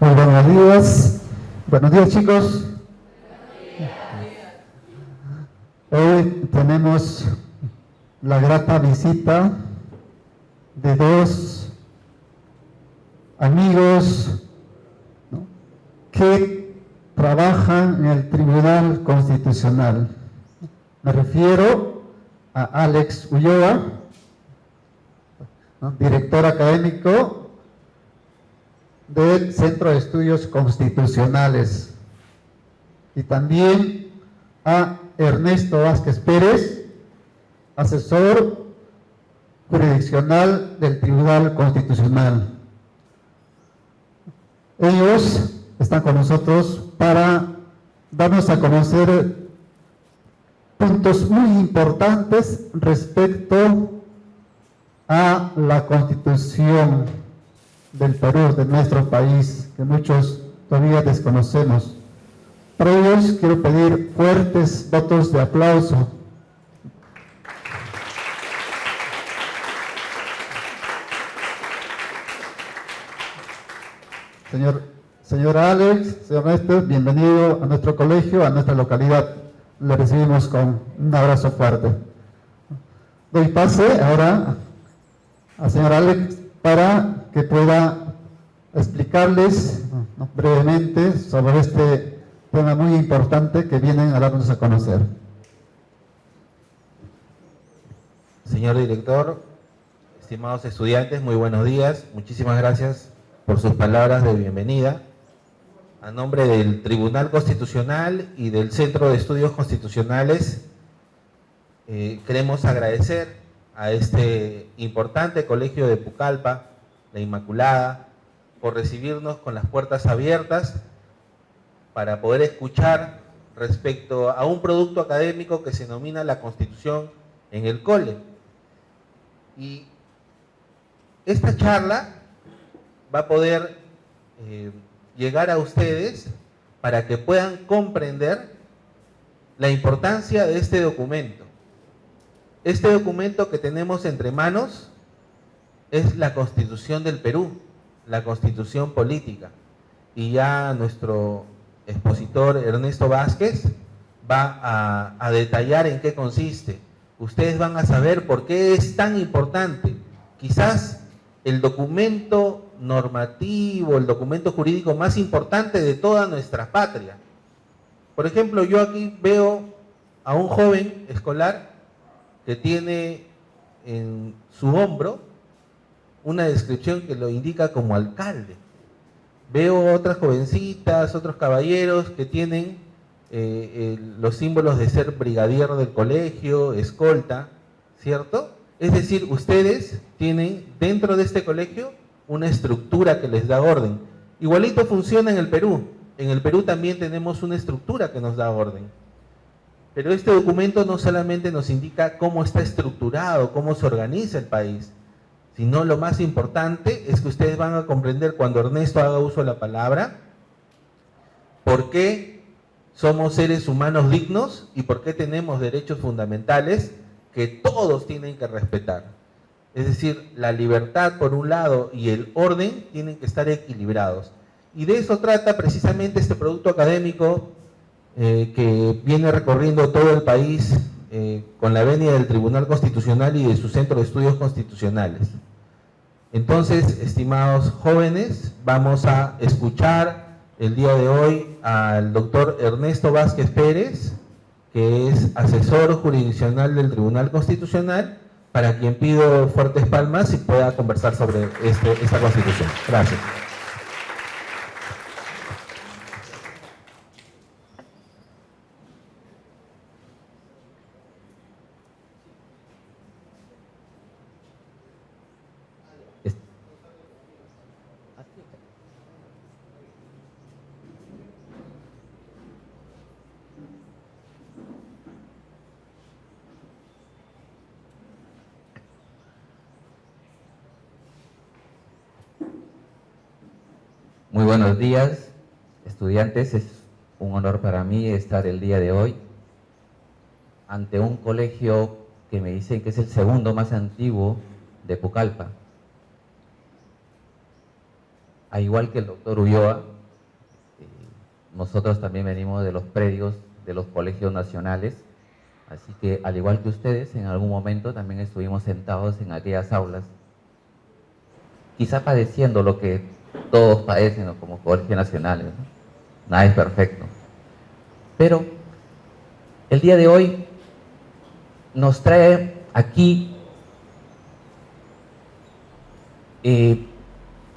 Muy buenos días. Buenos días, chicos. Hoy tenemos la grata visita de dos amigos, ¿no?, que trabajan en el Tribunal Constitucional. Me refiero a Alex Ulloa, ¿no?, director académico del Centro de Estudios Constitucionales, y también a Ernesto Vázquez Pérez, asesor jurisdiccional del Tribunal Constitucional. Ellos están con nosotros para darnos a conocer puntos muy importantes respecto a la Constitución del Perú, de nuestro país, que muchos todavía desconocemos. Para ellos quiero pedir fuertes votos de aplauso. Señor Alex, señor Ernesto, bienvenido a nuestro colegio, a nuestra localidad. Le recibimos con un abrazo fuerte. Doy pase ahora al señor Alex para que pueda explicarles, ¿no?, brevemente sobre este tema muy importante que vienen a darnos a conocer. Señor director, estimados estudiantes, muy buenos días. Muchísimas gracias por sus palabras de bienvenida. A nombre del Tribunal Constitucional y del Centro de Estudios Constitucionales, queremos agradecer a este importante colegio de Pucallpa, la Inmaculada, por recibirnos con las puertas abiertas para poder escuchar respecto a un producto académico que se denomina la Constitución en el cole. Y esta charla va a poder llegar a ustedes para que puedan comprender la importancia de este documento. Este documento que tenemos entre manos es la Constitución del Perú, la Constitución política. Y ya nuestro expositor Ernesto Vázquez va a detallar en qué consiste. Ustedes van a saber por qué es tan importante. Quizás el documento normativo, el documento jurídico más importante de toda nuestra patria. Por ejemplo, yo aquí veo a un joven escolar que tiene en su hombro una descripción que lo indica como alcalde. Veo otras jovencitas, otros caballeros que tienen los símbolos de ser brigadier del colegio, escolta, ¿cierto? Es decir, ustedes tienen dentro de este colegio una estructura que les da orden. Igualito funciona en el Perú. En el Perú también tenemos una estructura que nos da orden. Pero este documento no solamente nos indica cómo está estructurado, cómo se organiza el país, sino lo más importante es que ustedes van a comprender cuando Ernesto haga uso de la palabra, por qué somos seres humanos dignos y por qué tenemos derechos fundamentales que todos tienen que respetar. Es decir, la libertad por un lado y el orden tienen que estar equilibrados. Y de eso trata precisamente este producto académico que viene recorriendo todo el país con la venia del Tribunal Constitucional y de su Centro de Estudios Constitucionales. Entonces, estimados jóvenes, vamos a escuchar el día de hoy al doctor Ernesto Vázquez Pérez, que es asesor jurisdiccional del Tribunal Constitucional, para quien pido fuertes palmas y pueda conversar sobre esta Constitución. Gracias. Muy buenos días, estudiantes. Es un honor para mí estar el día de hoy ante un colegio que me dicen que es el segundo más antiguo de Pucallpa. Al igual que el doctor Ulloa, nosotros también venimos de los predios de los colegios nacionales, así que al igual que ustedes, en algún momento también estuvimos sentados en aquellas aulas, quizá padeciendo lo que todos padecen, ¿no?, como colegios nacionales, ¿no? Nada es perfecto. Pero el día de hoy nos trae aquí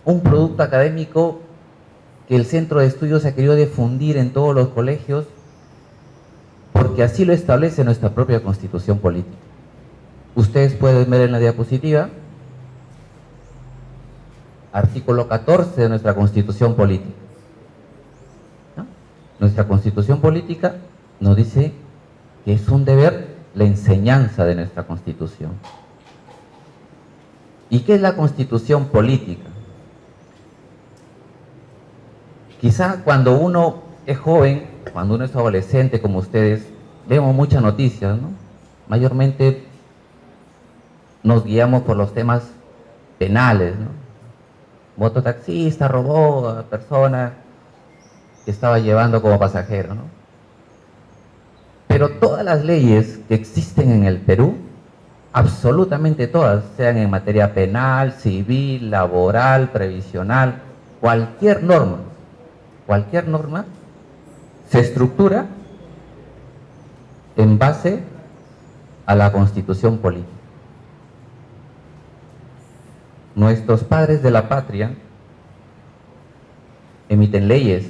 un producto académico que el Centro de Estudios ha querido difundir en todos los colegios, porque así lo establece nuestra propia Constitución Política. Ustedes pueden ver en la diapositiva, artículo 14 de nuestra Constitución Política, ¿no? Nuestra Constitución Política nos dice que es un deber la enseñanza de nuestra Constitución. ¿Y qué es la Constitución Política? Quizá cuando uno es joven, cuando uno es adolescente como ustedes, vemos muchas noticias, ¿no? Mayormente nos guiamos por los temas penales, ¿no? Mototaxista robó a persona que estaba llevando como pasajero, ¿no? Pero todas las leyes que existen en el Perú, absolutamente todas, sean en materia penal, civil, laboral, previsional, cualquier norma se estructura en base a la Constitución Política. Nuestros padres de la patria emiten leyes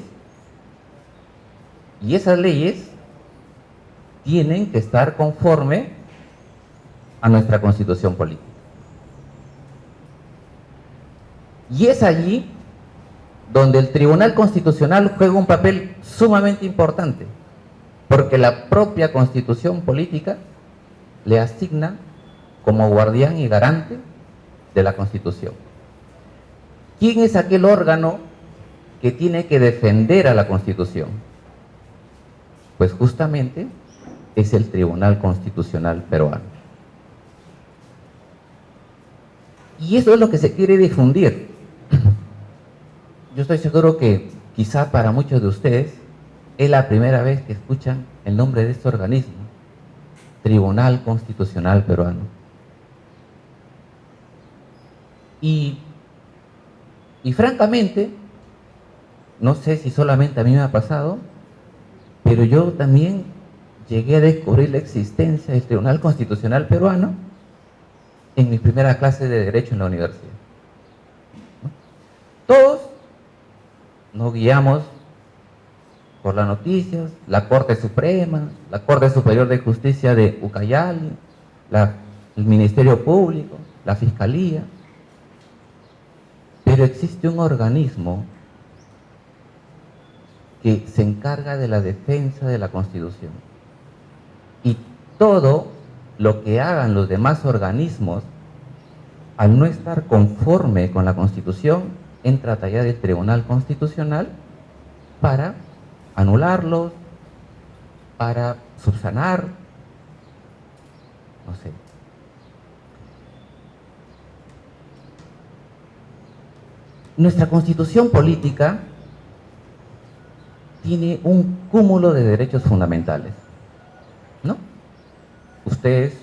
y esas leyes tienen que estar conforme a nuestra Constitución Política. Y es allí donde el Tribunal Constitucional juega un papel sumamente importante, porque la propia Constitución Política le asigna como guardián y garante de la Constitución. ¿Quién es aquel órgano que tiene que defender a la Constitución? Pues justamente es el Tribunal Constitucional peruano. Y eso es lo que se quiere difundir. Yo estoy seguro que quizá para muchos de ustedes es la primera vez que escuchan el nombre de este organismo, Tribunal Constitucional Peruano. Y francamente, no sé si solamente a mí me ha pasado, pero yo también llegué a descubrir la existencia del Tribunal Constitucional Peruano en mis primeras clases de Derecho en la universidad. Todos nos guiamos por las noticias, la Corte Suprema, la Corte Superior de Justicia de Ucayali, el Ministerio Público, la Fiscalía. Pero existe un organismo que se encarga de la defensa de la Constitución. Y todo lo que hagan los demás organismos, al no estar conforme con la Constitución, entra a tallar el Tribunal Constitucional para anularlos, para subsanar, no sé. Nuestra Constitución Política tiene un cúmulo de derechos fundamentales, ¿no? Ustedes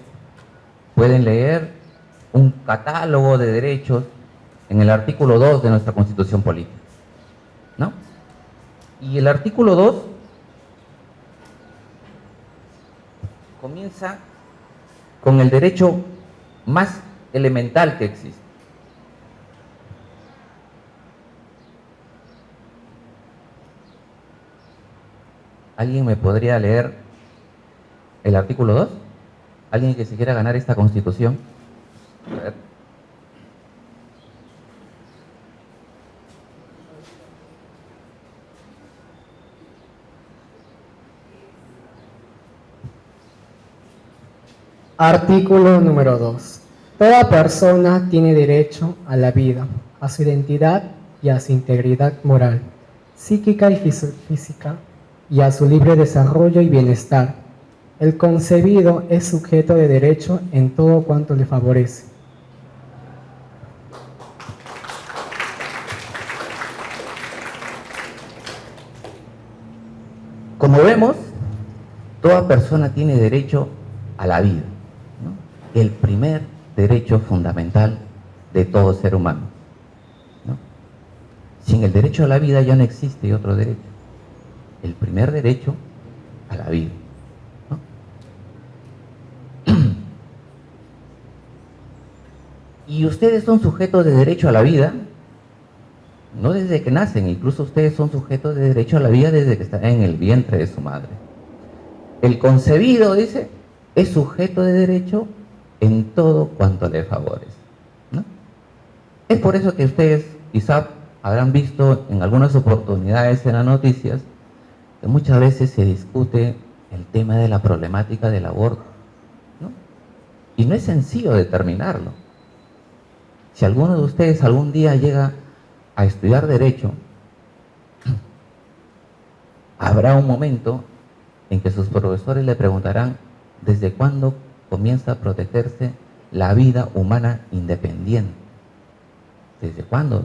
pueden leer un catálogo de derechos en el artículo 2 de nuestra Constitución Política, ¿no? Y el artículo 2 comienza con el derecho más elemental que existe. ¿Alguien me podría leer el artículo 2? ¿Alguien que se quiera ganar esta Constitución? A ver. Artículo número 2. Toda persona tiene derecho a la vida, a su identidad y a su integridad moral, psíquica y física, y a su libre desarrollo y bienestar. El concebido es sujeto de derecho en todo cuanto le favorece. Como vemos, toda persona tiene derecho a la vida, ¿no? El primer derecho fundamental de todo ser humano, ¿no? Sin el derecho a la vida ya no existe otro derecho. El primer derecho a la vida, ¿no? Y ustedes son sujetos de derecho a la vida, no desde que nacen, incluso ustedes son sujetos de derecho a la vida desde que están en el vientre de su madre. El concebido, dice, es sujeto de derecho en todo cuanto le favorece, ¿no? Es por eso que ustedes quizá habrán visto en algunas oportunidades en las noticias que muchas veces se discute el tema de la problemática del aborto, ¿no? Y no es sencillo determinarlo. Si alguno de ustedes algún día llega a estudiar Derecho, habrá un momento en que sus profesores le preguntarán ¿desde cuándo comienza a protegerse la vida humana independiente? ¿Desde cuándo?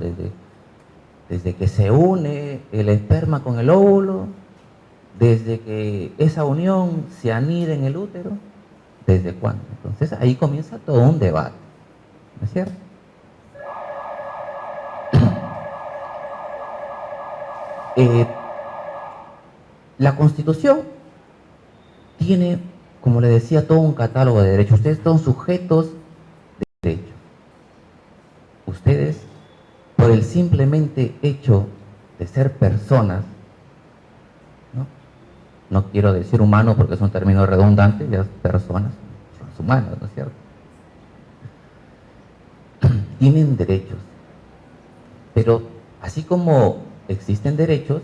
Desde que se une el esperma con el óvulo, desde que esa unión se anida en el útero, ¿desde cuándo? Entonces ahí comienza todo un debate, ¿no es cierto? La Constitución tiene, como le decía, todo un catálogo de derechos. Ustedes son sujetos de derechos. Ustedes, por el simplemente hecho de ser personas, no quiero decir humano porque es un término redundante, las personas son humanas, ¿no es cierto? Tienen derechos, pero así como existen derechos,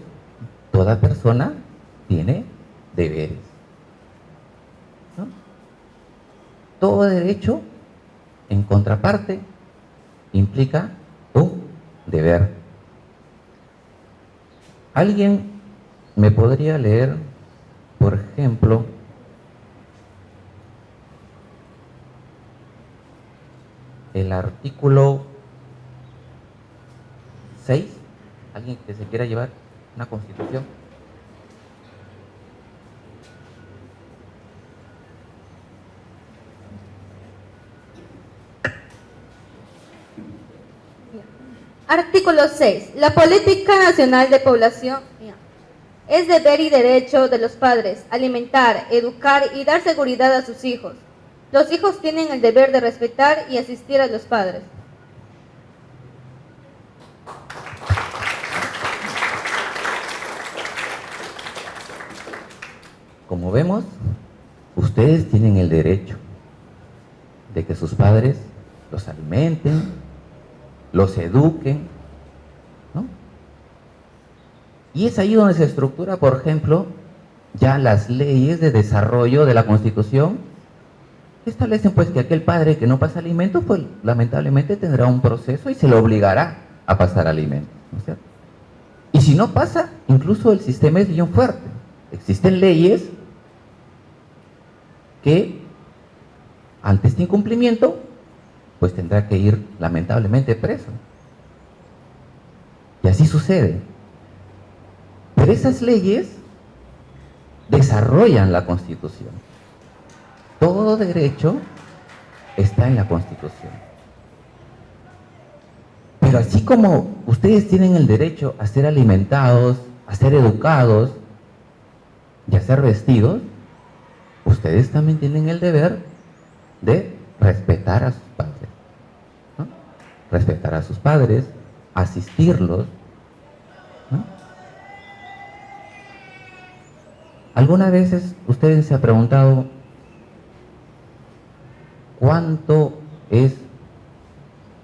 toda persona tiene deberes, ¿no? Todo derecho, en contraparte, implica un deber. ¿Alguien me podría leer, por ejemplo, el artículo 6? ¿Alguien que se quiera llevar una constitución? Artículo 6. La política nacional de población es deber y derecho de los padres alimentar, educar y dar seguridad a sus hijos. Los hijos tienen el deber de respetar y asistir a los padres. Como vemos, ustedes tienen el derecho de que sus padres los alimenten, los eduquen, ¿no? Y es ahí donde se estructura, por ejemplo, ya las leyes de desarrollo de la Constitución, que establecen pues que aquel padre que no pasa alimentos, pues lamentablemente tendrá un proceso y se le obligará a pasar alimentos, ¿no es cierto? Y si no pasa, incluso el sistema es bien fuerte. Existen leyes que ante este incumplimiento pues tendrá que ir lamentablemente preso. Y así sucede. Pero esas leyes desarrollan la Constitución. Todo derecho está en la Constitución. Pero así como ustedes tienen el derecho a ser alimentados, a ser educados y a ser vestidos, ustedes también tienen el deber de respetar a sus padres, ¿no? Respetar a sus padres, asistirlos, ¿no? Algunas veces ustedes se han preguntado cuánto es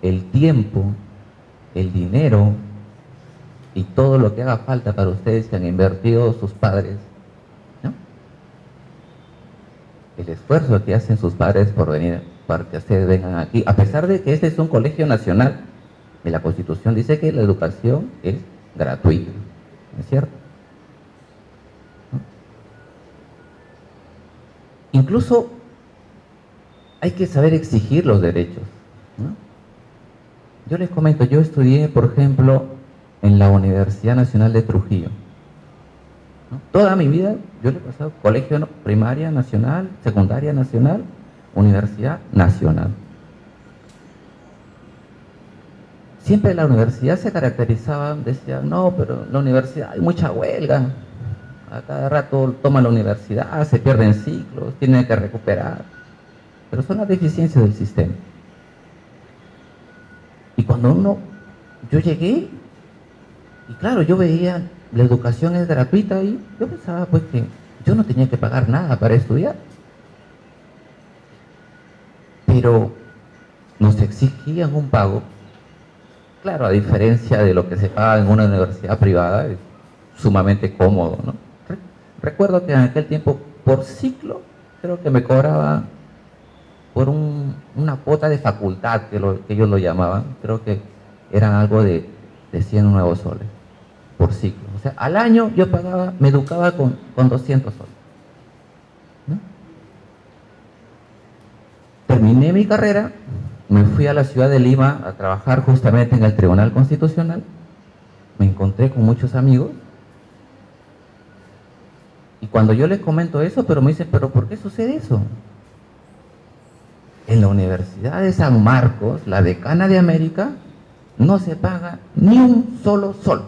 el tiempo, el dinero y todo lo que haga falta para ustedes que han invertido sus padres, ¿no? El esfuerzo que hacen sus padres por venir, para que ustedes vengan aquí, a pesar de que este es un colegio nacional, y la Constitución dice que la educación es gratuita, ¿no es cierto? ¿No? Incluso hay que saber exigir los derechos, ¿no? Yo les comento, yo estudié, por ejemplo, en la Universidad Nacional de Trujillo, ¿no? Toda mi vida yo le he pasado colegio primaria nacional, secundaria nacional, universidad nacional. Siempre la universidad se caracterizaba, decía, no, pero en la universidad hay mucha huelga, a cada rato toma la universidad, se pierden ciclos, tienen que recuperar, pero son las deficiencias del sistema. Y cuando yo llegué, y claro, yo veía, la educación es gratuita y yo pensaba pues que yo no tenía que pagar nada para estudiar. Pero nos exigían un pago. Claro, a diferencia de lo que se paga en una universidad privada, es sumamente cómodo, ¿no? Recuerdo que en aquel tiempo, por ciclo, creo que me cobraba por una cuota de facultad, que ellos lo llamaban, creo que eran algo de 100 nuevos soles por ciclo. O sea, al año yo pagaba, me educaba con 200 soles, ¿no? Terminé mi carrera, me fui a la ciudad de Lima a trabajar justamente en el Tribunal Constitucional, me encontré con muchos amigos, y cuando yo les comento eso, pero me dicen, ¿pero por qué sucede eso? En la Universidad de San Marcos, la decana de América, no se paga ni un solo sol.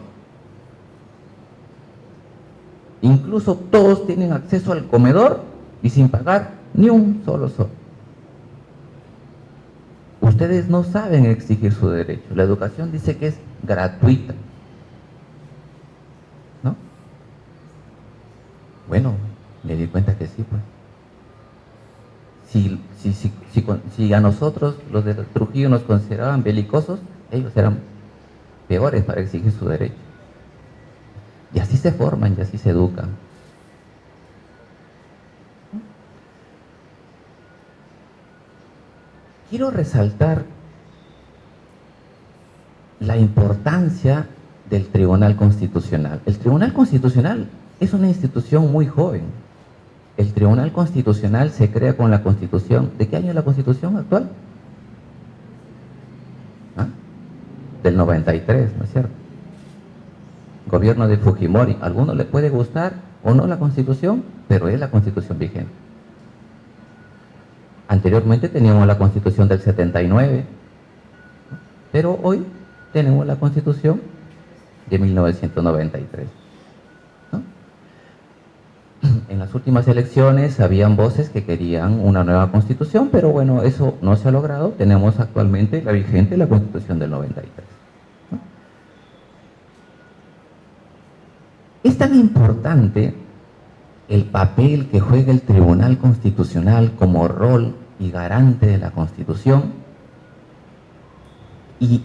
Incluso todos tienen acceso al comedor y sin pagar ni un solo sol. Ustedes no saben exigir su derecho. La educación dice que es gratuita, ¿no? Bueno, me di cuenta que sí, pues. Si a nosotros, los de Trujillo, nos consideraban belicosos, ellos eran peores para exigir su derecho. Y así se forman y así se educan. Quiero resaltar la importancia del Tribunal Constitucional. El Tribunal Constitucional es una institución muy joven. El Tribunal Constitucional se crea con la Constitución. ¿De qué año es la Constitución actual? ¿Ah? Del 93, ¿no es cierto? Gobierno de Fujimori. A algunos les puede gustar o no la Constitución, pero es la Constitución vigente. Anteriormente teníamos la Constitución del 79, pero hoy tenemos la Constitución de 1993. ¿No? En las últimas elecciones habían voces que querían una nueva Constitución, pero bueno, eso no se ha logrado. Tenemos actualmente la vigente, la Constitución del 93. ¿No? Es tan importante el papel que juega el Tribunal Constitucional como rol y garante de la Constitución, y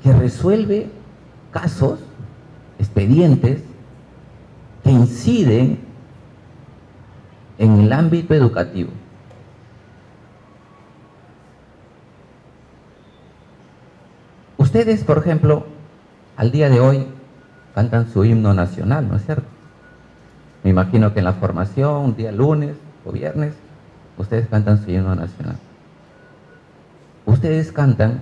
que resuelve casos, expedientes que inciden en el ámbito educativo. Ustedes, por ejemplo, al día de hoy cantan su himno nacional, ¿no es cierto? Me imagino que en la formación, día lunes o viernes, ustedes cantan su himno nacional. Ustedes cantan,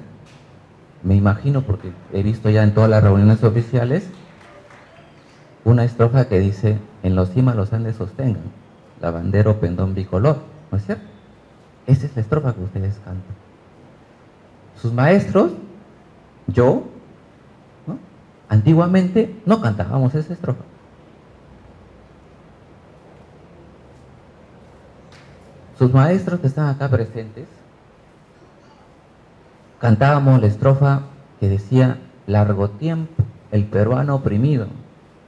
me imagino porque he visto ya en todas las reuniones oficiales, una estrofa que dice: en los cimas los Andes sostengan, la bandera o pendón bicolor, ¿no es cierto? Esa es la estrofa que ustedes cantan. Sus maestros, yo, ¿no? Antiguamente no cantábamos esa estrofa. Sus maestros que están acá presentes, cantábamos la estrofa que decía: largo tiempo el peruano oprimido,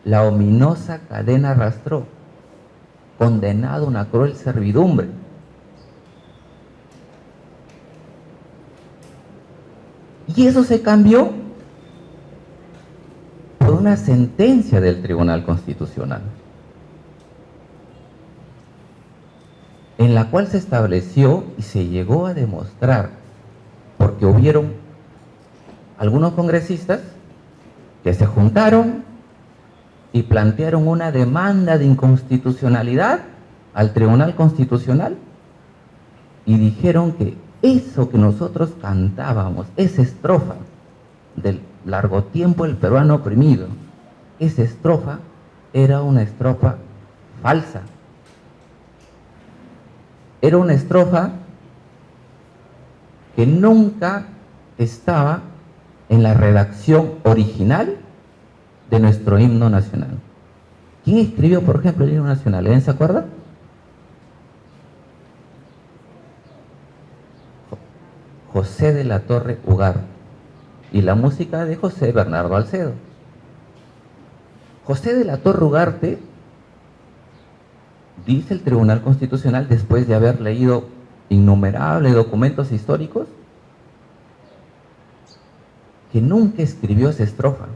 la ominosa cadena arrastró, condenado a una cruel servidumbre. Y eso se cambió por una sentencia del Tribunal Constitucional, en la cual se estableció y se llegó a demostrar, porque hubieron algunos congresistas que se juntaron y plantearon una demanda de inconstitucionalidad al Tribunal Constitucional y dijeron que eso que nosotros cantábamos, esa estrofa del largo tiempo el peruano oprimido, esa estrofa era una estrofa falsa. Era una estrofa que nunca estaba en la redacción original de nuestro himno nacional. ¿Quién escribió, por ejemplo, el himno nacional? ¿Alguien se acuerda? José de la Torre Ugarte. Y la música de José Bernardo Alcedo. José de la Torre Ugarte, dice el Tribunal Constitucional, después de haber leído innumerables documentos históricos, que nunca escribió esa estrofa.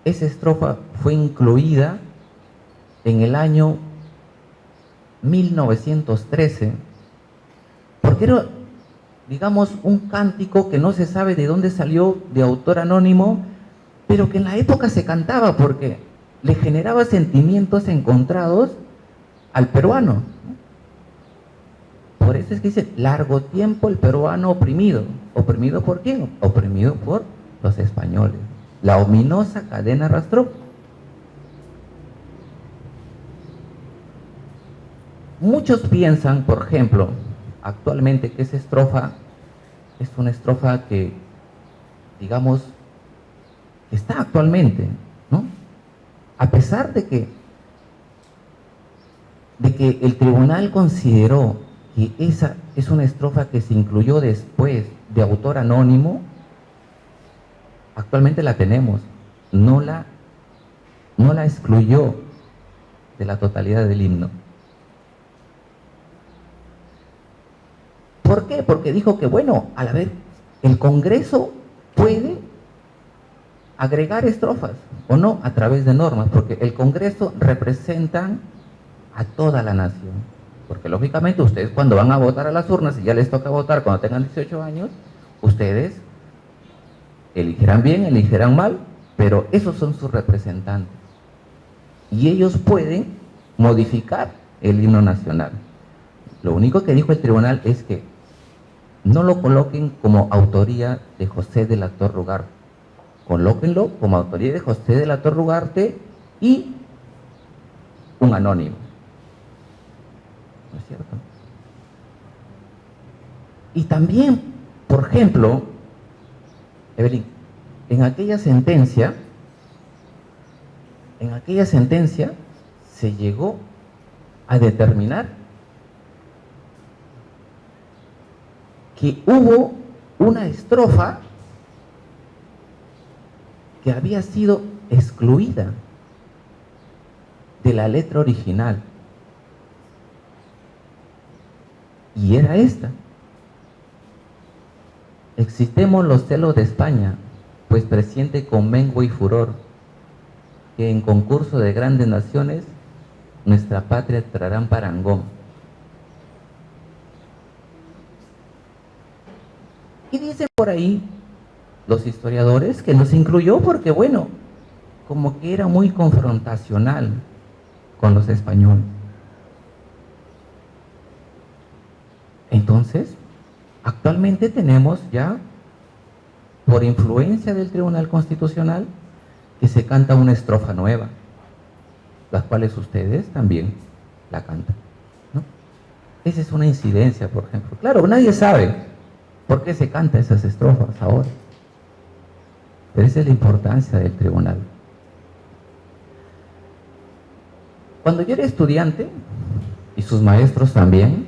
Esa estrofa fue incluida en el año 1913, porque era, digamos, un cántico que no se sabe de dónde salió, de autor anónimo, pero que en la época se cantaba porque le generaba sentimientos encontrados al peruano. Por eso es que dice, largo tiempo el peruano oprimido. ¿Oprimido por quién? Oprimido por los españoles. La ominosa cadena arrastró. Muchos piensan, por ejemplo, actualmente que esa estrofa es una estrofa que, digamos, está actualmente, ¿no? A pesar de que el tribunal consideró que esa es una estrofa que se incluyó después de autor anónimo, actualmente la tenemos, no la excluyó de la totalidad del himno. ¿Por qué? Porque dijo que, bueno, a la vez, el Congreso puede agregar estrofas o no a través de normas, porque el Congreso representa a toda la nación. Porque lógicamente ustedes cuando van a votar a las urnas, y ya les toca votar cuando tengan 18 años, ustedes eligieran bien, eligieran mal, pero esos son sus representantes. Y ellos pueden modificar el himno nacional. Lo único que dijo el tribunal es que no lo coloquen como autoría de José de la Torre Ugarte. Colóquenlo como autoría de José de la Torre Ugarte y un anónimo. ¿No es cierto? Y también, por ejemplo, Evelyn, en aquella sentencia se llegó a determinar que hubo una estrofa que había sido excluida de la letra original. Y era esta. Excitemos los celos de España, pues presiente con mengua y furor, que en concurso de grandes naciones nuestra patria traerán parangón. Y dicen por ahí los historiadores que no se incluyó porque, bueno, como que era muy confrontacional con los españoles. Entonces, actualmente tenemos ya, por influencia del Tribunal Constitucional, que se canta una estrofa nueva, las cuales ustedes también la cantan, ¿no? Esa es una incidencia, por ejemplo. Claro, nadie sabe por qué se canta esas estrofas ahora, pero esa es la importancia del tribunal. Cuando yo era estudiante, y sus maestros también,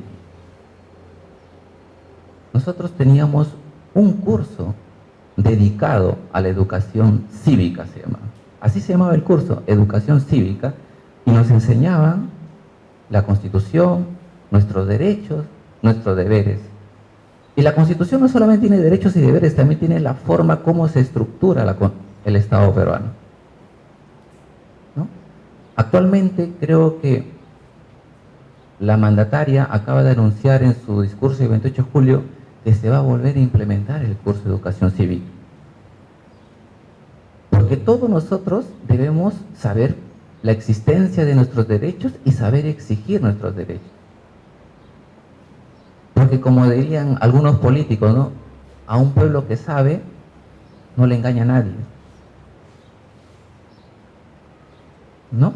nosotros teníamos un curso dedicado a la educación cívica, se llamaba. Así se llamaba el curso, educación cívica, y nos enseñaban la Constitución, nuestros derechos, nuestros deberes. Y la Constitución no solamente tiene derechos y deberes, también tiene la forma como se estructura el Estado peruano, ¿no? Actualmente creo que la mandataria acaba de anunciar en su discurso del 28 de julio que se va a volver a implementar el curso de educación cívica. Porque todos nosotros debemos saber la existencia de nuestros derechos y saber exigir nuestros derechos. Porque como dirían algunos políticos, ¿no? A un pueblo que sabe no le engaña a nadie. ¿no?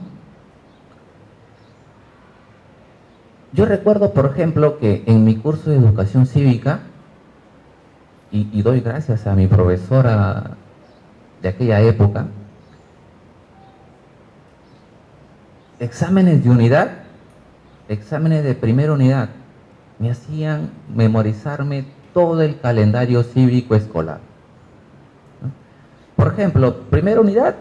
Yo recuerdo, por ejemplo, que en mi curso de educación cívica, y doy gracias a mi profesora de aquella época, exámenes de unidad, exámenes de primera unidad, me hacían memorizarme todo el calendario cívico escolar, ¿no? Por ejemplo, primera unidad,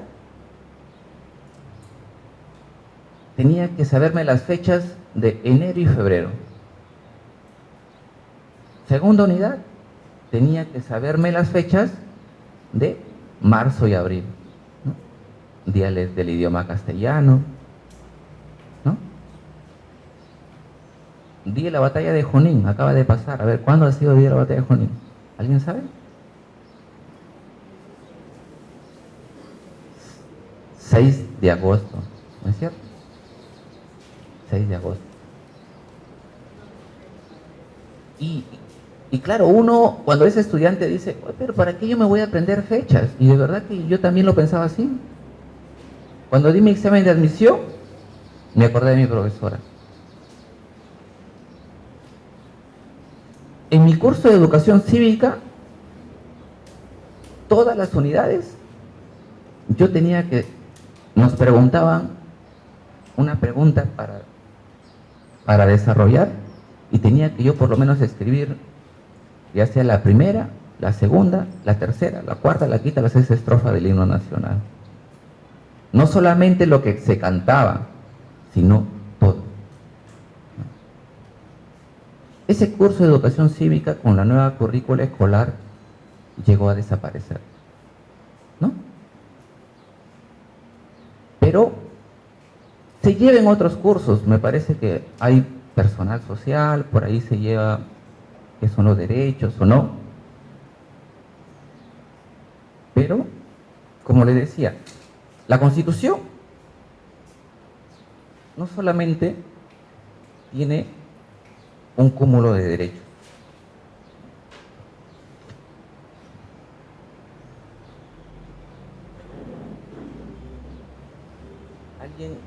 tenía que saberme las fechas de enero y febrero. Segunda unidad, tenía que saberme las fechas de marzo y abril, ¿no? Días del idioma castellano, ¿no? Día de la batalla de Junín, acaba de pasar. A ver, ¿cuándo ha sido el día de la batalla de Junín? ¿Alguien sabe? 6 de agosto, ¿no es cierto? 6 de agosto. Y claro, uno cuando es estudiante dice, pero ¿para qué yo me voy a aprender fechas? Y de verdad que yo también lo pensaba así. Cuando di mi examen de admisión, me acordé de mi profesora. En mi curso de educación cívica, todas las unidades, nos preguntaban una pregunta para desarrollar, y tenía que yo por lo menos escribir ya sea la primera, la segunda, la tercera, la cuarta, la quinta, la sexta estrofa del himno nacional. No solamente lo que se cantaba, sino todo. Ese curso de educación cívica con la nueva currícula escolar llegó a desaparecer, ¿no? Pero se llevan otros cursos, me parece que hay personal social, por ahí se lleva qué son los derechos o no. Pero, como le decía, la Constitución no solamente tiene un cúmulo de derechos. ¿Alguien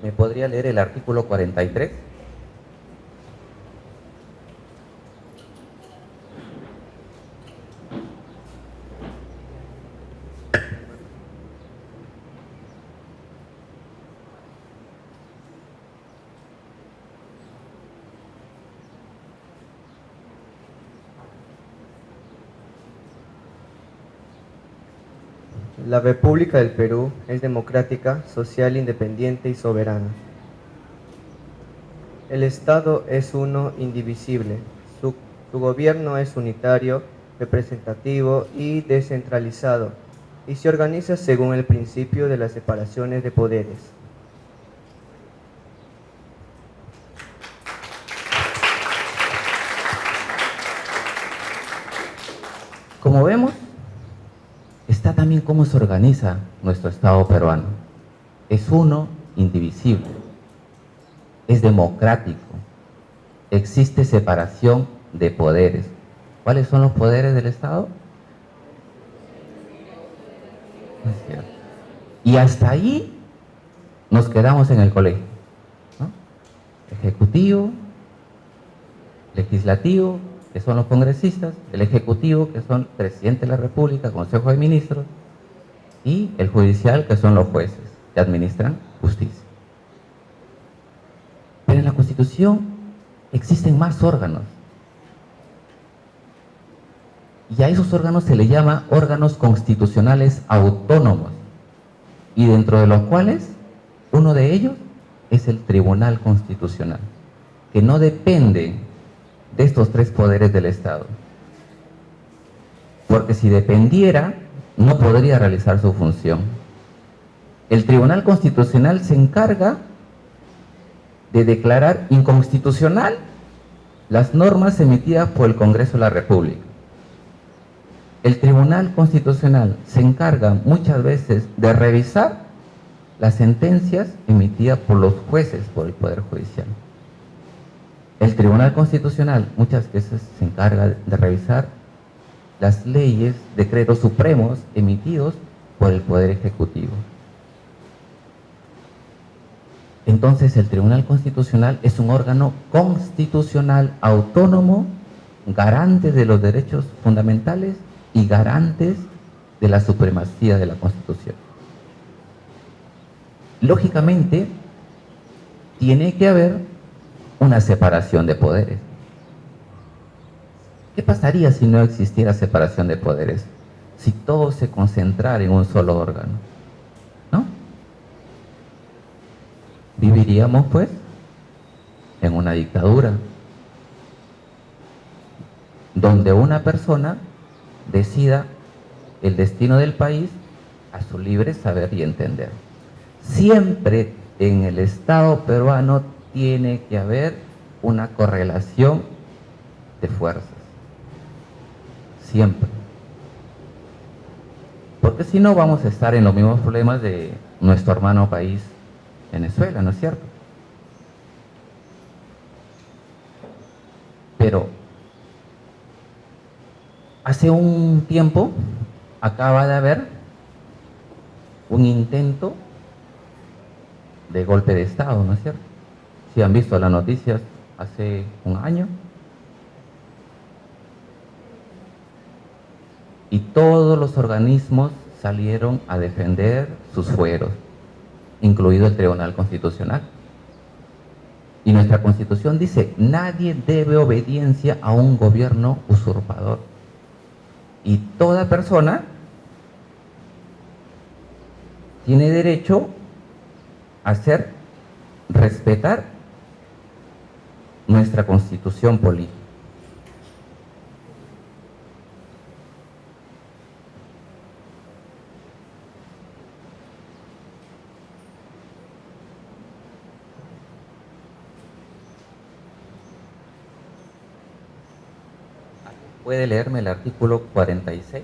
me podría leer el artículo 43? La República del Perú es democrática, social, independiente y soberana. El Estado es uno, indivisible. Su gobierno es unitario, representativo y descentralizado, y se organiza según el principio de las separaciones de poderes. Como vemos, está también cómo se organiza nuestro Estado peruano. Es uno, indivisible, es democrático, existe separación de poderes. ¿Cuáles son los poderes del Estado? Y hasta ahí nos quedamos en el colegio, ¿no? Ejecutivo, legislativo, que son los congresistas, el ejecutivo, que son presidente de la República, Consejo de Ministros, y el judicial, que son los jueces, que administran justicia. Pero en la Constitución existen más órganos, y a esos órganos se le llama órganos constitucionales autónomos, y dentro de los cuales uno de ellos es el Tribunal Constitucional, que no depende de estos tres poderes del Estado, porque si dependiera no podría realizar su función. El Tribunal Constitucional se encarga de declarar inconstitucional las normas emitidas por el Congreso de la República. El Tribunal Constitucional se encarga muchas veces de revisar las sentencias emitidas por los jueces, por el Poder Judicial. El Tribunal Constitucional muchas veces se encarga de revisar las leyes, decretos supremos emitidos por el Poder Ejecutivo. Entonces el Tribunal Constitucional es un órgano constitucional autónomo, garante de los derechos fundamentales y garantes de la supremacía de la Constitución. Lógicamente, tiene que haber una separación de poderes. ¿Qué pasaría si no existiera separación de poderes? Si todo se concentrara en un solo órgano, ¿no? Viviríamos, pues, en una dictadura, donde una persona decida el destino del país a su libre saber y entender. Siempre en el Estado peruano tiene que haber una correlación de fuerzas. Siempre. Porque si no vamos a estar en los mismos problemas de nuestro hermano país Venezuela, ¿no es cierto? Pero hace un tiempo acaba de haber un intento de golpe de Estado, ¿no es cierto? Si han visto las noticias hace un año. Y todos los organismos salieron a defender sus fueros, incluido el Tribunal Constitucional. Y nuestra Constitución dice, nadie debe obediencia a un gobierno usurpador. Y toda persona tiene derecho a hacer respetar nuestra Constitución política. ¿Puede leerme el artículo 46?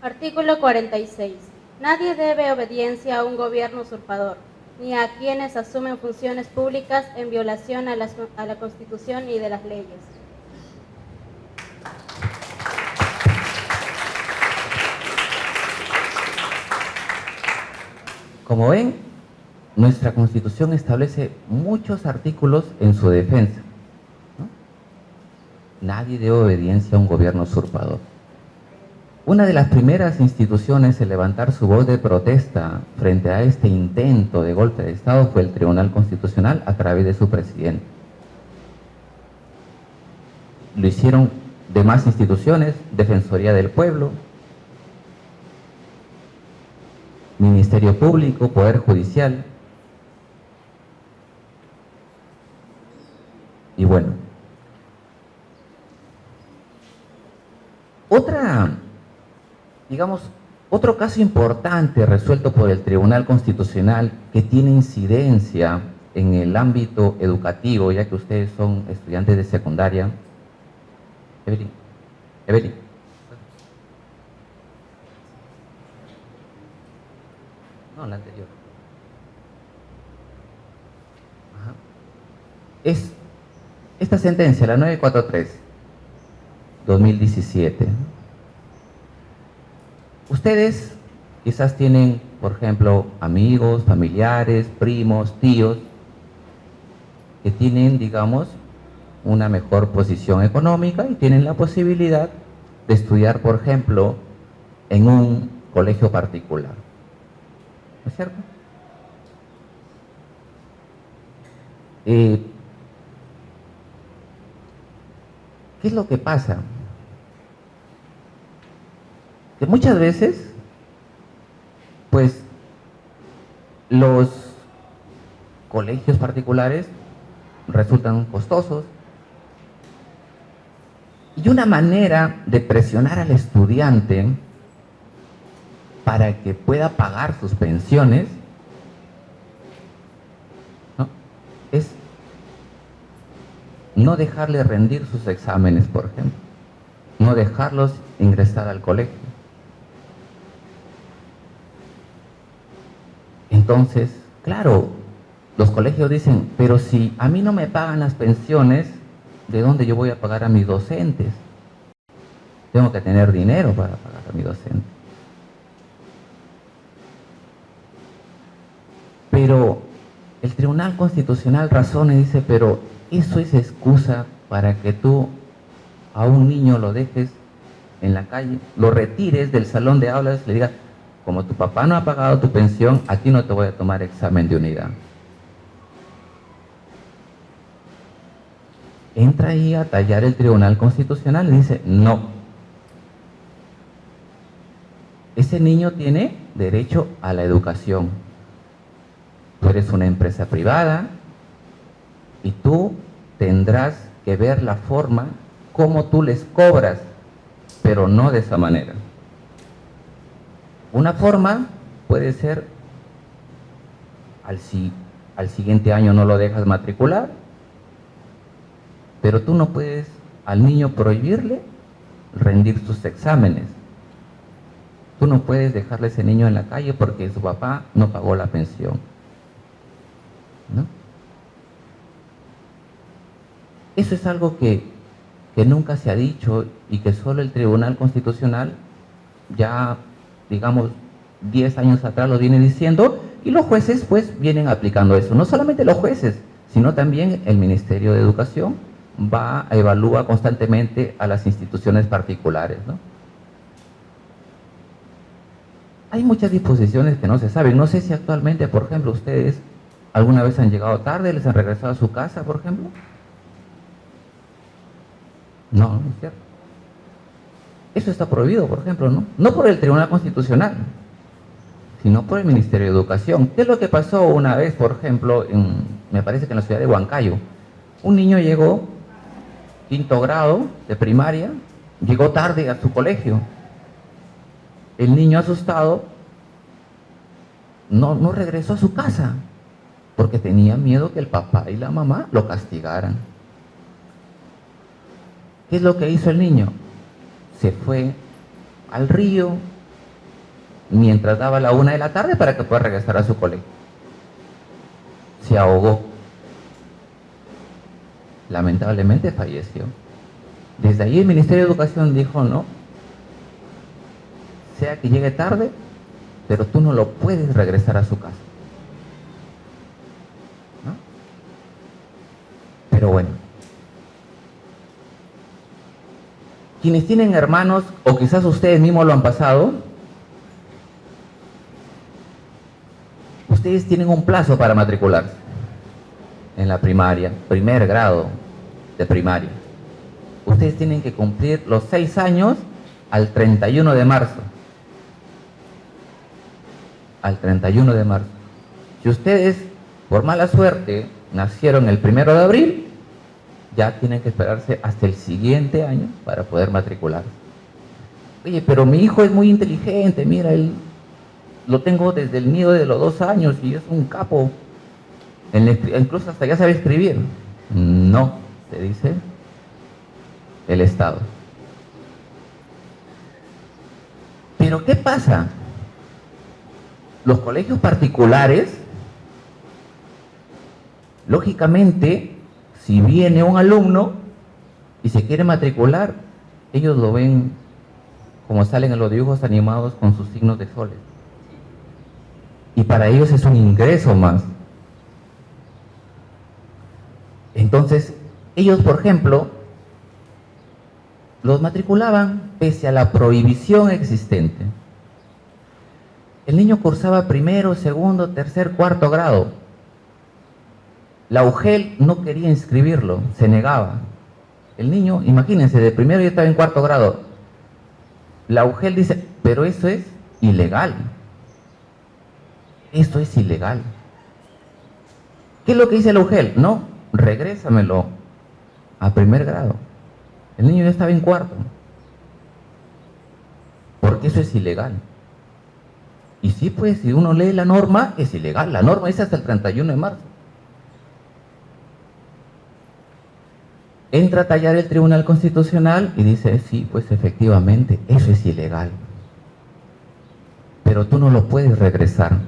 Artículo 46. Nadie debe obediencia a un gobierno usurpador, ni a quienes asumen funciones públicas en violación a la Constitución y de las leyes. Como ven, nuestra Constitución establece muchos artículos en su defensa, ¿no? Nadie debe obediencia a un gobierno usurpador. Una de las primeras instituciones en levantar su voz de protesta frente a este intento de golpe de Estado fue el Tribunal Constitucional a través de su presidente. Lo hicieron demás instituciones, Defensoría del Pueblo, Ministerio Público, Poder Judicial. Y bueno, otro caso importante resuelto por el Tribunal Constitucional que tiene incidencia en el ámbito educativo, ya que ustedes son estudiantes de secundaria. Evelyn. No, la anterior. Ajá. Es esta sentencia, la 943, 2017. Ustedes quizás tienen, por ejemplo, amigos, familiares, primos, tíos, que tienen, digamos, una mejor posición económica y tienen la posibilidad de estudiar, por ejemplo, en un colegio particular. ¿No es cierto? ¿Qué es lo que pasa? Que muchas veces, pues, los colegios particulares resultan costosos y una manera de presionar al estudiante para que pueda pagar sus pensiones, ¿no?, es no dejarle rendir sus exámenes, por ejemplo, no dejarlos ingresar al colegio. Entonces, claro, los colegios dicen, pero si a mí no me pagan las pensiones, ¿de dónde yo voy a pagar a mis docentes? Tengo que tener dinero para pagar a mi docente. Pero el Tribunal Constitucional razona y dice, pero eso es excusa para que tú a un niño lo dejes en la calle, lo retires del salón de aulas, le digas, como tu papá no ha pagado tu pensión, a ti no te voy a tomar examen de unidad. Entra ahí a tallar el Tribunal Constitucional y dice, no. Ese niño tiene derecho a la educación. Tú eres una empresa privada y tú tendrás que ver la forma como tú les cobras, pero no de esa manera. Una forma puede ser al siguiente año no lo dejas matricular, pero tú no puedes al niño prohibirle rendir sus exámenes. Tú no puedes dejarle a ese niño en la calle porque su papá no pagó la pensión, ¿no? Eso es algo que nunca se ha dicho y que solo el Tribunal Constitucional ya, digamos, 10 años atrás lo viene diciendo, y los jueces pues vienen aplicando eso. No solamente los jueces, sino también el Ministerio de Educación evalúa constantemente a las instituciones particulares, ¿no? Hay muchas disposiciones que no se saben. No sé si actualmente, por ejemplo, ustedes alguna vez han llegado tarde, les han regresado a su casa, por ejemplo. No, no es cierto. Eso está prohibido, por ejemplo, ¿no? No por el Tribunal Constitucional, sino por el Ministerio de Educación. ¿Qué es lo que pasó una vez, por ejemplo, me parece que en la ciudad de Huancayo? Un niño llegó, 5º grado de primaria, llegó tarde a su colegio. El niño asustado no regresó a su casa porque tenía miedo que el papá y la mamá lo castigaran. ¿Qué es lo que hizo el niño? Se fue al río mientras daba la 1 de la tarde para que pueda regresar a su colegio. Se ahogó. Lamentablemente falleció. Desde ahí el Ministerio de Educación dijo, no, sea que llegue tarde, pero tú no lo puedes regresar a su casa, ¿no? Pero bueno, quienes tienen hermanos, o quizás ustedes mismos lo han pasado, ustedes tienen un plazo para matricularse en la primaria, 1er grado de primaria. Ustedes tienen que cumplir los 6 años al 31 de marzo. Al 31 de marzo. Si ustedes, por mala suerte, nacieron el 1 de abril, ya tienen que esperarse hasta el siguiente año para poder matricularse. Oye, pero mi hijo es muy inteligente, mira, él lo tengo desde el nido de los 2 años y es un capo. Incluso hasta ya sabe escribir. No, te dice el Estado. Pero ¿qué pasa? Los colegios particulares, lógicamente, si viene un alumno y se quiere matricular, ellos lo ven como salen en los dibujos animados con sus signos de soles. Y para ellos es un ingreso más. Entonces, ellos, por ejemplo, los matriculaban pese a la prohibición existente. El niño cursaba 1º, 2º, 3º, 4º grado. La UGEL no quería inscribirlo, se negaba. El niño, imagínense, de primero ya estaba en 4º grado. La UGEL dice, pero eso es ilegal. Esto es ilegal. ¿Qué es lo que dice la UGEL? No, regrésamelo a 1er grado. El niño ya estaba en 4º. Porque eso es ilegal. Y sí, pues, si uno lee la norma, es ilegal. La norma dice hasta el 31 de marzo. Entra a tallar el Tribunal Constitucional y dice, sí, pues efectivamente, eso es ilegal. Pero tú no lo puedes regresar.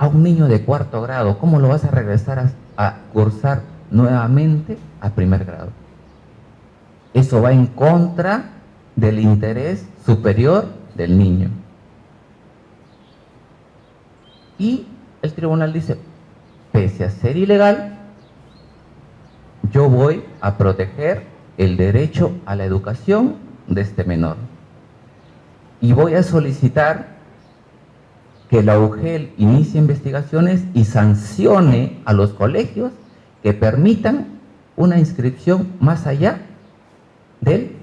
a un niño de 4º grado, ¿cómo lo vas a regresar a cursar nuevamente a 1er grado? Eso va en contra del interés superior del niño. Y el tribunal dice, pese a ser ilegal, yo voy a proteger el derecho a la educación de este menor. Y voy a solicitar que la UGEL inicie investigaciones y sancione a los colegios que permitan una inscripción más allá del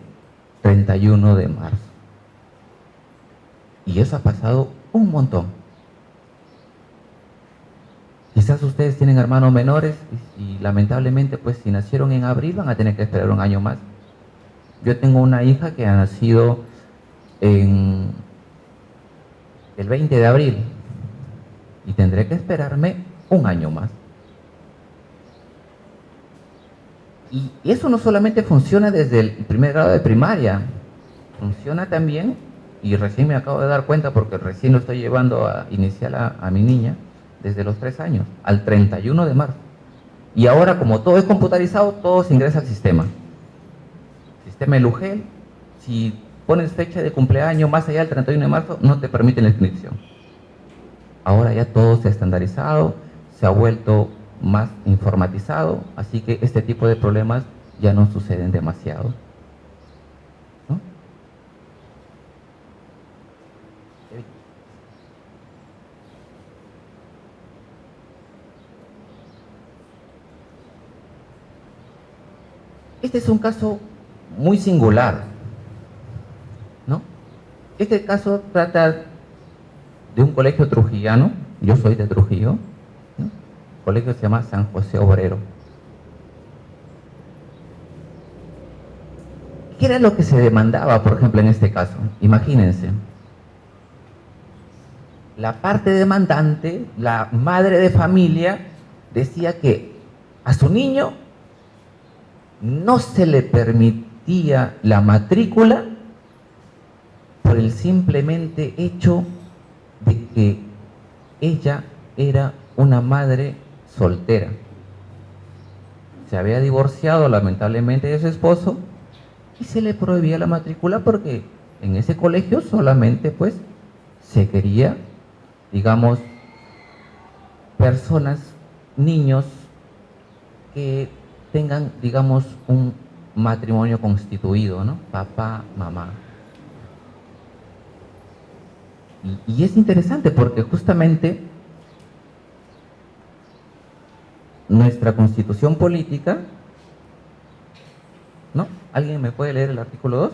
31 de marzo. Y eso ha pasado un montón. Quizás ustedes tienen hermanos menores y lamentablemente, pues si nacieron en abril van a tener que esperar un año más. Yo tengo una hija que ha nacido el 20 de abril y tendré que esperarme un año más. Y eso no solamente funciona desde el 1er grado de primaria, funciona también, y recién me acabo de dar cuenta porque recién lo estoy llevando a iniciar a mi niña, desde los 3 años, al 31 de marzo. Y ahora, como todo es computarizado, todo se ingresa al sistema. Sistema del UGEL, si pones fecha de cumpleaños más allá del 31 de marzo, no te permite la inscripción. Ahora ya todo se ha estandarizado, se ha vuelto más informatizado, así que este tipo de problemas ya no suceden demasiado, ¿no? Este es un caso muy singular, ¿no? Este caso trata de un colegio trujillano, yo soy de Trujillo, ¿no? El colegio se llama San José Obrero. ¿Qué era lo que se demandaba, por ejemplo, en este caso? Imagínense, la parte demandante, la madre de familia, decía que a su niño no se le permitía la matrícula por el simplemente hecho de que ella era una madre soltera. Se había divorciado lamentablemente de su esposo y se le prohibía la matrícula porque en ese colegio solamente pues se quería, digamos, personas, niños que tengan, digamos, un matrimonio constituido, ¿no? Papá, mamá. Y es interesante porque justamente nuestra constitución política, ¿no? ¿Alguien me puede leer el artículo 2?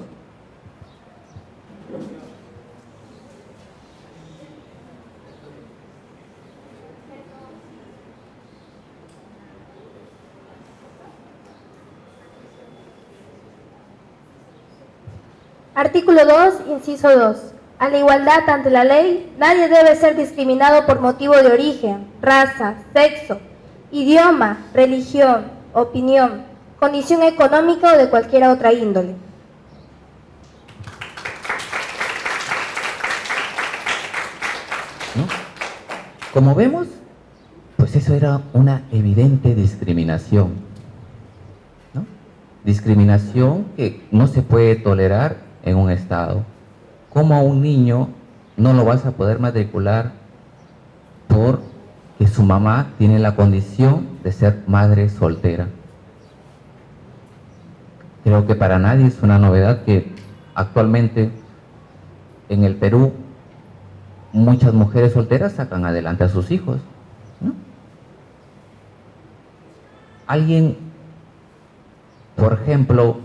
Artículo 2, inciso 2. A la igualdad ante la ley, nadie debe ser discriminado por motivo de origen, raza, sexo, idioma, religión, opinión, condición económica o de cualquier otra índole. ¿No? Como vemos, pues eso era una evidente discriminación, ¿no? Discriminación que no se puede tolerar en un estado. ¿Cómo a un niño no lo vas a poder matricular porque su mamá tiene la condición de ser madre soltera? Creo que para nadie es una novedad que actualmente en el Perú muchas mujeres solteras sacan adelante a sus hijos, ¿no? Alguien, por ejemplo,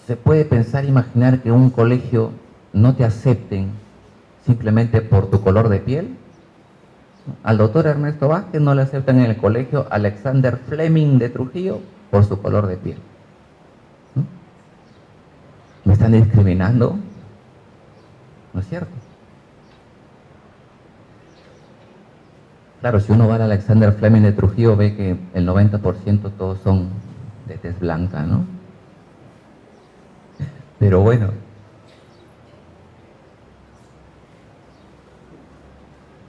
se puede pensar, imaginar que un colegio no te acepten simplemente por tu color de piel. Al doctor Ernesto Vázquez no le aceptan en el colegio Alexander Fleming de Trujillo por su color de piel, ¿no? Me están discriminando, ¿no es cierto? Claro, si uno va al Alexander Fleming de Trujillo ve que el 90% todos son de tez blanca, ¿no? Pero bueno,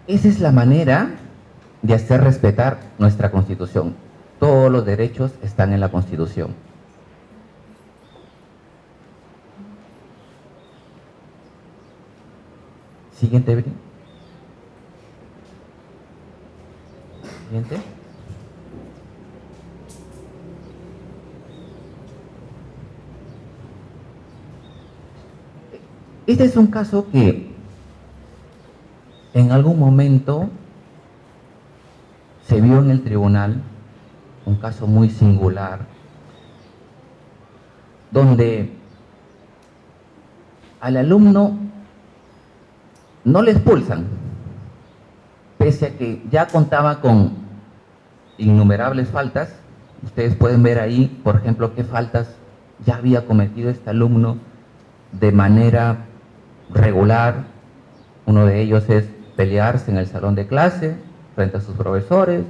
Esa es la manera de hacer respetar nuestra Constitución. Todos los derechos están en la Constitución. Siguiente, Evelyn. Siguiente. Este es un caso que en algún momento se vio en el tribunal, un caso muy singular, donde al alumno no le expulsan, pese a que ya contaba con innumerables faltas. Ustedes pueden ver ahí, por ejemplo, qué faltas ya había cometido este alumno de manera regular. Uno de ellos es pelearse en el salón de clase frente a sus profesores,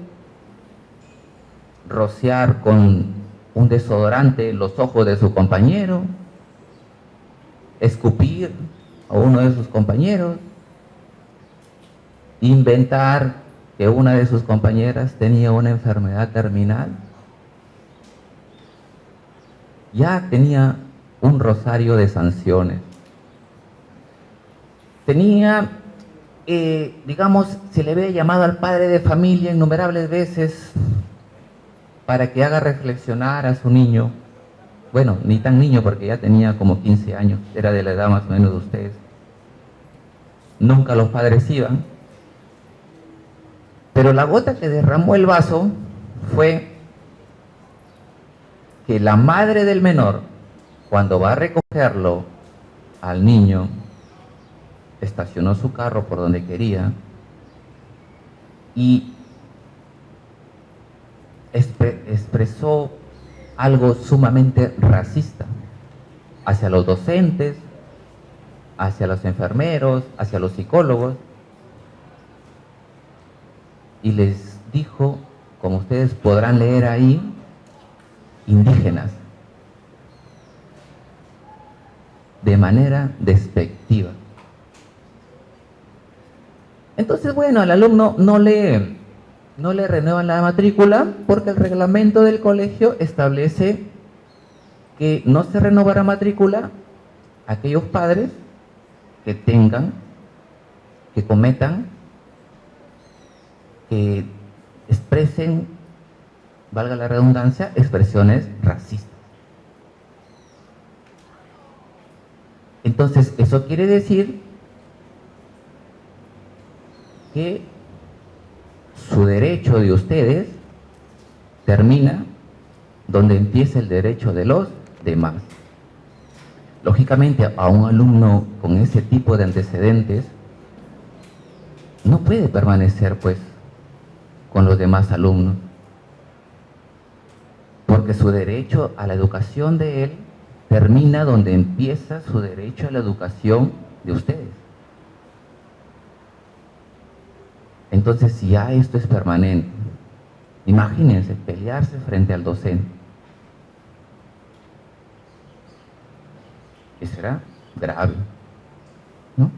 rociar con un desodorante los ojos de su compañero, escupir a uno de sus compañeros, inventar que una de sus compañeras tenía una enfermedad terminal. Ya tenía un rosario de sanciones. Tenía, digamos, se le había llamado al padre de familia innumerables veces para que haga reflexionar a su niño. Bueno, ni tan niño porque ya tenía como 15 años, era de la edad más o menos de ustedes. Nunca los padres iban. Pero la gota que derramó el vaso fue que la madre del menor, cuando va a recogerlo al niño, estacionó su carro por donde quería y expresó algo sumamente racista hacia los docentes, hacia los enfermeros, hacia los psicólogos, y les dijo, como ustedes podrán leer ahí, indígenas, de manera despectiva. Entonces, bueno, al alumno no le renuevan la matrícula porque el reglamento del colegio establece que no se renovará matrícula a aquellos padres que tengan, que cometan, que expresen, valga la redundancia, expresiones racistas. Entonces, eso quiere decir que su derecho de ustedes termina donde empieza el derecho de los demás. Lógicamente, a un alumno con ese tipo de antecedentes no puede permanecer, pues, con los demás alumnos, porque su derecho a la educación de él termina donde empieza su derecho a la educación de ustedes. Entonces, si ya esto es permanente, imagínense pelearse frente al docente. Eso será grave, ¿no?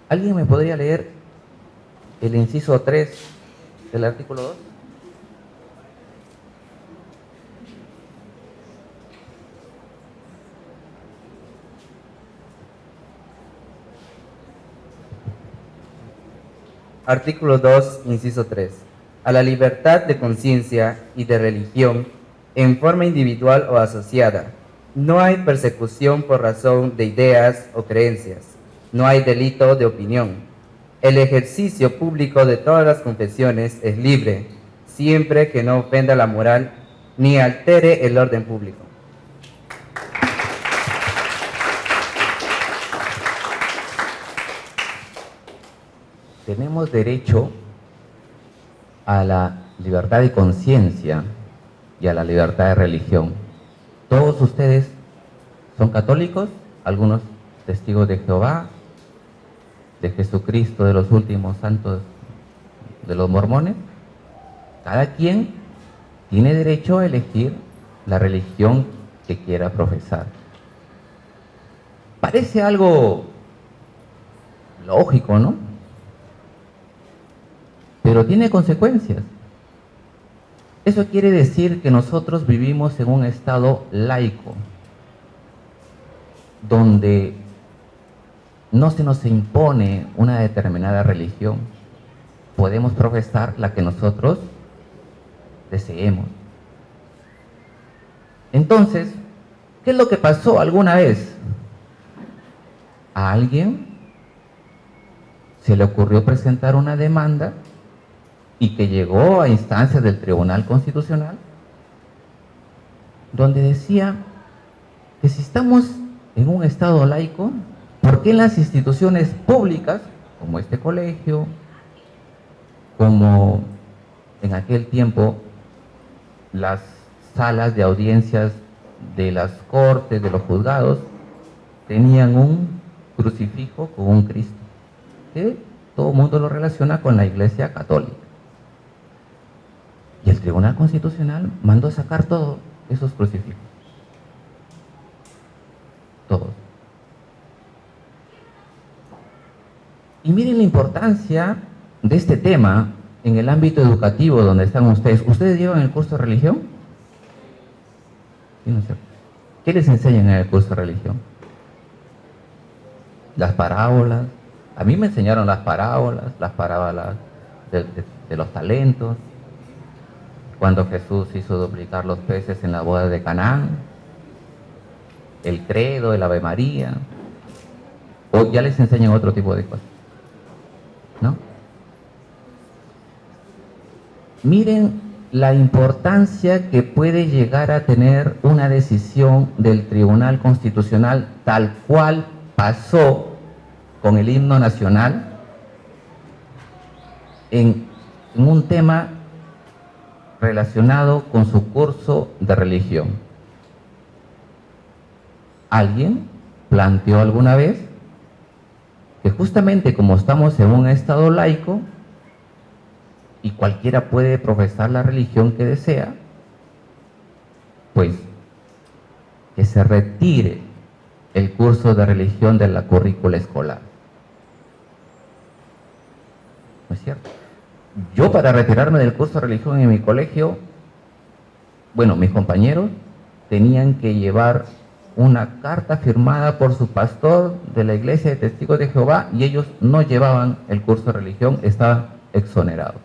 ¿Alguien me podría leer el inciso 3 del artículo 2? Artículo 2, inciso 3. A la libertad de conciencia y de religión en forma individual o asociada. No hay persecución por razón de ideas o creencias. No hay delito de opinión. El ejercicio público de todas las confesiones es libre, siempre que no ofenda la moral ni altere el orden público. Tenemos derecho a la libertad de conciencia y a la libertad de religión. Todos ustedes son católicos, algunos testigos de Jehová, de Jesucristo, de los últimos santos, de los mormones. Cada quien tiene derecho a elegir la religión que quiera profesar. Parece algo lógico, ¿no? Pero tiene consecuencias. Eso quiere decir que nosotros vivimos en un estado laico, donde no se nos impone una determinada religión. Podemos profesar la que nosotros deseemos. Entonces, ¿qué es lo que pasó alguna vez? A alguien se le ocurrió presentar una demanda y que llegó a instancias del Tribunal Constitucional, donde decía que si estamos en un estado laico, ¿por qué en las instituciones públicas, como este colegio, como en aquel tiempo las salas de audiencias de las cortes, de los juzgados, tenían un crucifijo con un Cristo, que todo el mundo lo relaciona con la Iglesia Católica? Y el Tribunal Constitucional mandó sacar todos esos crucifijos. Todos. Y miren la importancia de este tema en el ámbito educativo donde están ustedes. ¿Ustedes llevan el curso de religión? Sí, no sé. ¿Qué les enseñan en el curso de religión? Las parábolas. A mí me enseñaron las parábolas de los talentos, cuando Jesús hizo duplicar los peces en la boda de Canaán, el credo, el Ave María, o ya les enseñan otro tipo de cosas, ¿no? Miren la importancia que puede llegar a tener una decisión del Tribunal Constitucional, tal cual pasó con el himno nacional, en un tema relacionado con su curso de religión. Alguien planteó alguna vez que justamente como estamos en un estado laico y cualquiera puede profesar la religión que desea, pues que se retire el curso de religión de la currícula escolar. ¿No es cierto? Yo, para retirarme del curso de religión en mi colegio, bueno, mis compañeros tenían que llevar una carta firmada por su pastor de la Iglesia de Testigos de Jehová, y ellos no llevaban el curso de religión, estaban exonerados.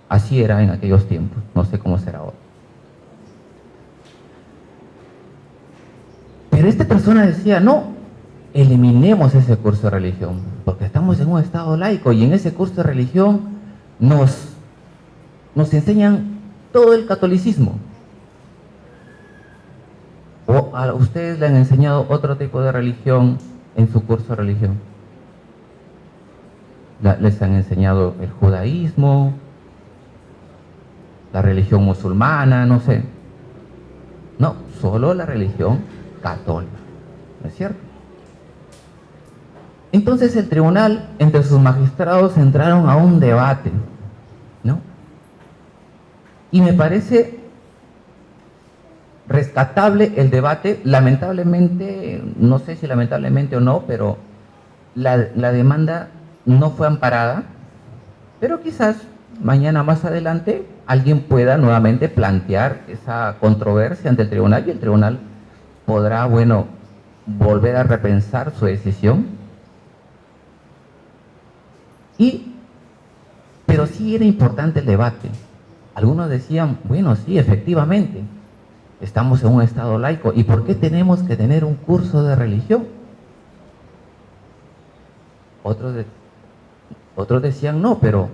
Así era en aquellos tiempos, no sé cómo será ahora. Pero esta persona decía, no, eliminemos ese curso de religión, porque estamos en un estado laico y en ese curso de religión nos enseñan todo el catolicismo. ¿O a ustedes le han enseñado otro tipo de religión en su curso de religión? ¿Les han enseñado el judaísmo, la religión musulmana, no sé? No, solo la religión católica, ¿no es cierto? Entonces el tribunal, entre sus magistrados, entraron a un debate, ¿no? Y me parece rescatable el debate. Lamentablemente, no sé si lamentablemente o no, pero la demanda no fue amparada, pero quizás mañana más adelante alguien pueda nuevamente plantear esa controversia ante el tribunal y el tribunal podrá, bueno, volver a repensar su decisión. Pero sí era importante el debate. Algunos decían, bueno, sí, efectivamente, estamos en un estado laico, ¿y por qué tenemos que tener un curso de religión? Otros decían, no, pero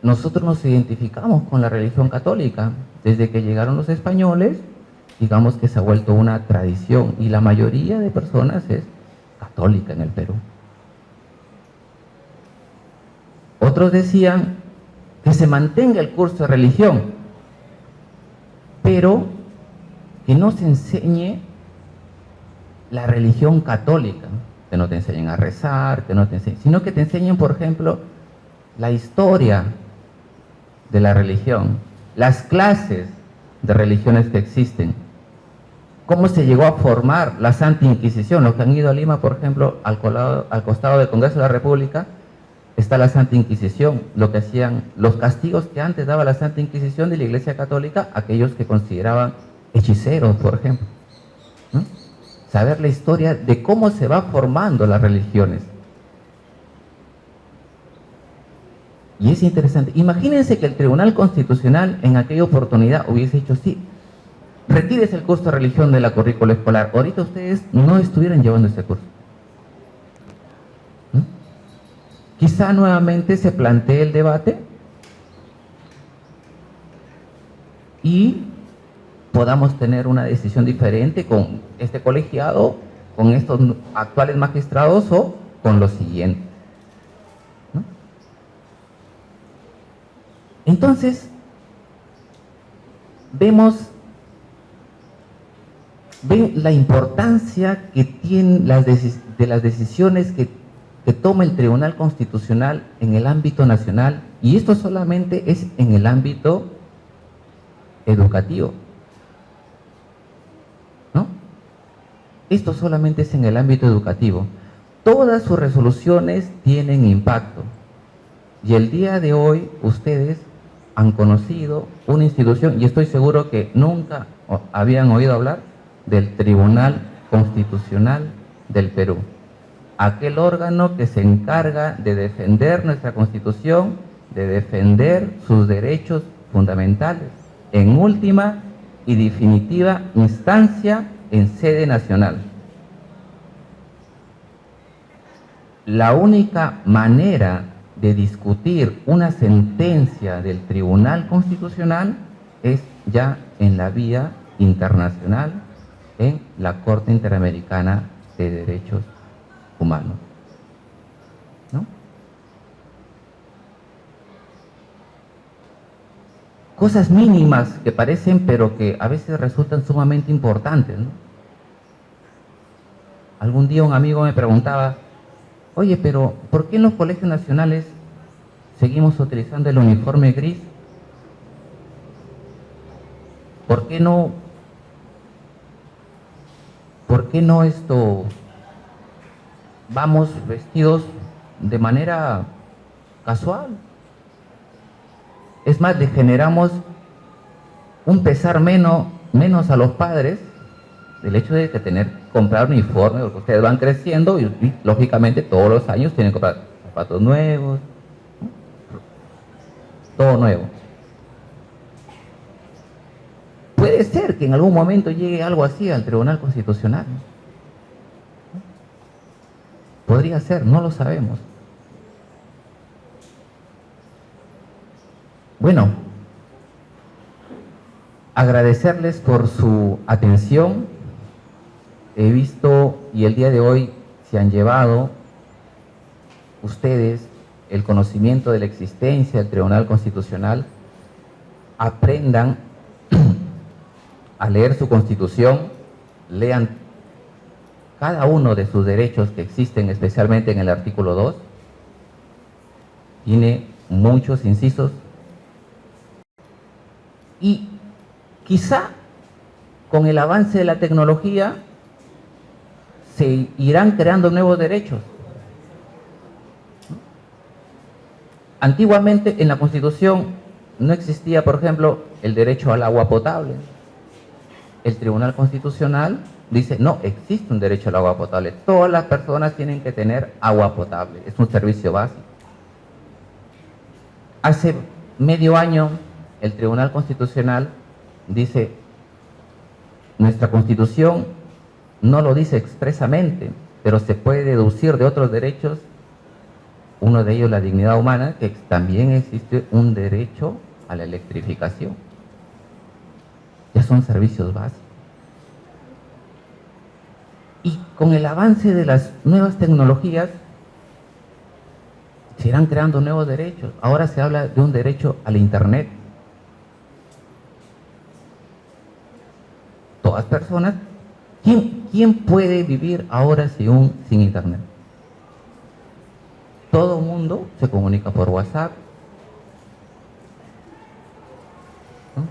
nosotros nos identificamos con la religión católica. Desde que llegaron los españoles, digamos que se ha vuelto una tradición, y la mayoría de personas es católica en el Perú. Otros decían que se mantenga el curso de religión, pero que no se enseñe la religión católica, que no te enseñen a rezar, que no te enseñen, sino que te enseñen, por ejemplo, la historia de la religión, las clases de religiones que existen. ¿Cómo se llegó a formar la Santa Inquisición? Los que han ido a Lima, por ejemplo, al costado del Congreso de la República, está la Santa Inquisición, lo que hacían, los castigos que antes daba la Santa Inquisición de la Iglesia Católica a aquellos que consideraban hechiceros, por ejemplo. ¿No? Saber la historia de cómo se va formando las religiones. Y es interesante. Imagínense que el Tribunal Constitucional en aquella oportunidad hubiese dicho, sí, retírese el curso de religión de la currícula escolar. Ahorita ustedes no estuvieran llevando ese curso. ¿No? Quizá nuevamente se plantee el debate y podamos tener una decisión diferente con este colegiado, con estos actuales magistrados o con los siguientes. ¿No? Entonces, ven la importancia que tienen las decisiones que toma el Tribunal Constitucional en el ámbito nacional, y esto solamente es en el ámbito educativo, ¿no? Esto solamente es en el ámbito educativo. Todas sus resoluciones tienen impacto, y el día de hoy ustedes han conocido una institución, y estoy seguro que nunca habían oído hablar del Tribunal Constitucional del Perú, aquel órgano que se encarga de defender nuestra Constitución, de defender sus derechos fundamentales, en última y definitiva instancia en sede nacional. La única manera de discutir una sentencia del Tribunal Constitucional es ya en la vía internacional, en la Corte Interamericana de Derechos Humanos, ¿no? Cosas mínimas que parecen, pero que a veces resultan sumamente importantes, ¿no? Algún día un amigo me preguntaba, oye, pero ¿por qué en los colegios nacionales seguimos utilizando el uniforme gris? ¿Por qué no vamos vestidos de manera casual? Es más, le generamos un pesar menos a los padres del hecho de comprar uniforme, porque ustedes van creciendo y lógicamente todos los años tienen que comprar zapatos nuevos, ¿no? Todo nuevo. Puede ser que en algún momento llegue algo así al Tribunal Constitucional. Podría ser, no lo sabemos. Bueno, agradecerles por su atención. He visto y el día de hoy se han llevado ustedes el conocimiento de la existencia del Tribunal Constitucional. Aprendan a leer su Constitución, lean cada uno de sus derechos que existen, especialmente en el artículo 2. Tiene muchos incisos. Y quizá con el avance de la tecnología se irán creando nuevos derechos. Antiguamente en la Constitución no existía, por ejemplo, el derecho al agua potable. El Tribunal Constitucional dice, no, existe un derecho al agua potable. Todas las personas tienen que tener agua potable. Es un servicio básico. Hace medio año, el Tribunal Constitucional dice, nuestra Constitución no lo dice expresamente, pero se puede deducir de otros derechos, uno de ellos la dignidad humana, que también existe un derecho a la electrificación. Ya son servicios básicos. Y con el avance de las nuevas tecnologías, se irán creando nuevos derechos. Ahora se habla de un derecho al Internet. Todas personas, ¿quién puede vivir ahora sin Internet? Todo el mundo se comunica por WhatsApp, ¿no?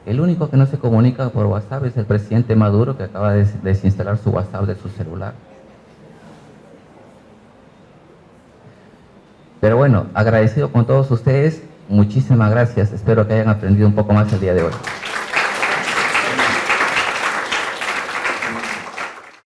El único que no se comunica por WhatsApp es el presidente Maduro, que acaba de desinstalar su WhatsApp de su celular. Pero bueno, agradecido con todos ustedes, muchísimas gracias. Espero que hayan aprendido un poco más el día de hoy.